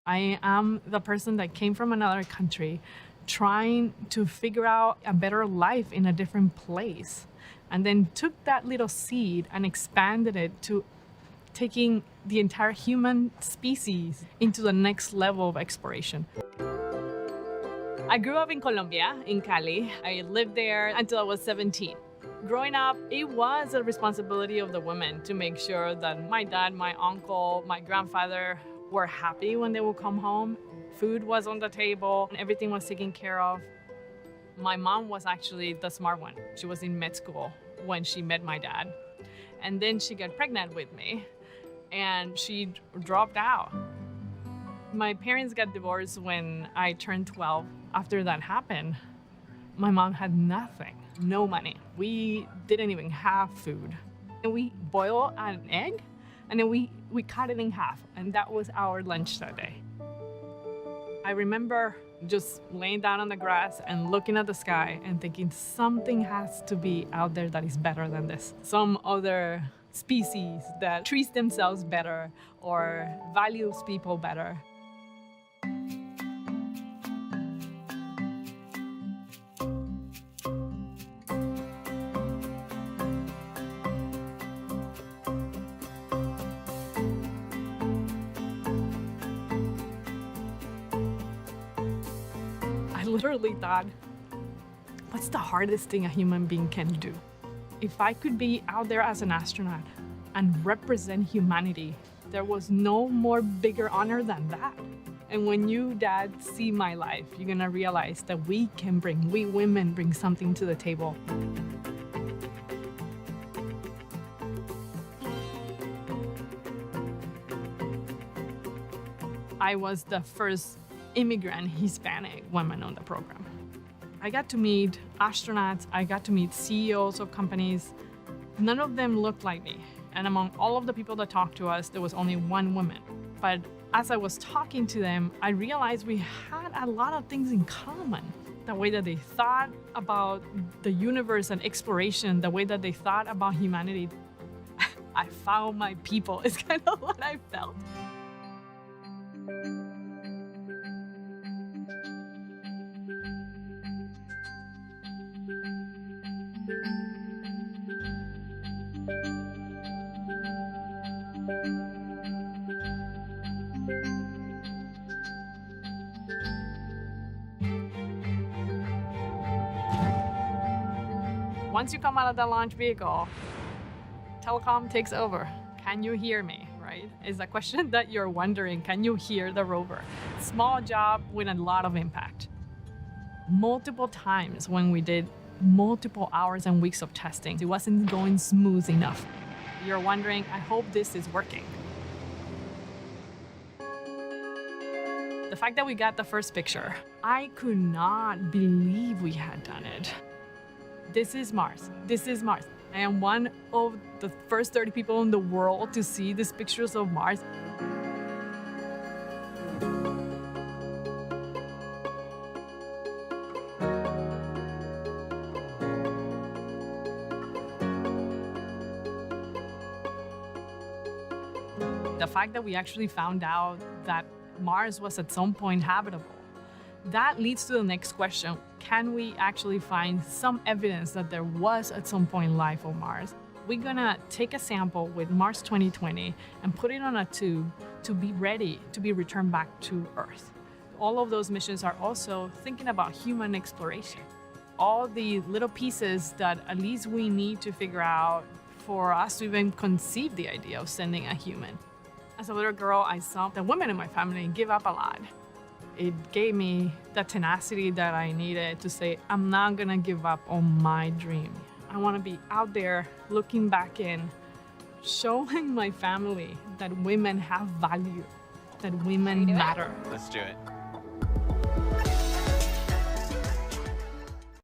I am the person that came from another country trying to figure out a better life in a different place, and then took that little seed and expanded it to taking the entire human species into the next level of exploration. I grew up in Colombia, in Cali. I lived there until I was 17. Growing up, it was a responsibility of the women to make sure that my dad, my uncle, my grandfather were happy when they would come home. Food was on the table, and everything was taken care of. My mom was actually the smart one. She was in med school when she met my dad. And then she got pregnant with me, and she dropped out. My parents got divorced when I turned 12. After that happened, my mom had nothing, no money. We didn't even have food. And we boiled an egg, and then we cut it in half, and that was our lunch that day. I remember just laying down on the grass and looking at the sky and thinking something has to be out there that is better than this. Some other species that treats themselves better or values people better. I literally thought, what's the hardest thing a human being can do? If I could be out there as an astronaut and represent humanity, there was no more bigger honor than that. And when you, Dad, see my life, you're gonna realize that we women bring something to the table. I was the first immigrant Hispanic woman on the program. I got to meet astronauts, I got to meet CEOs of companies. None of them looked like me. And among all of the people that talked to us, there was only one woman. But as I was talking to them, I realized we had a lot of things in common. The way that they thought about the universe and exploration, the way that they thought about humanity. I found my people, is kind of what I felt. Once you come out of the launch vehicle, telecom takes over. Can you hear me, right? Is a question that you're wondering, can you hear the rover? Small job with a lot of impact. Multiple times when we did multiple hours and weeks of testing, it wasn't going smooth enough. You're wondering, I hope this is working. The fact that we got the first picture, I could not believe we had done it. This is Mars. This is Mars. I am one of the first 30 people in the world to see these pictures of Mars. The fact that we actually found out that Mars was at some point habitable, that leads to the next question. Can we actually find some evidence that there was at some point life on Mars? We're gonna take a sample with Mars 2020 and put it on a tube to be ready to be returned back to Earth. All of those missions are also thinking about human exploration. All the little pieces that at least we need to figure out for us to even conceive the idea of sending a human. As a little girl, I saw the women in my family give up a lot. It gave me the tenacity that I needed to say, I'm not gonna give up on my dream. I wanna be out there looking back in, showing my family that women have value, that women matter. Let's do it.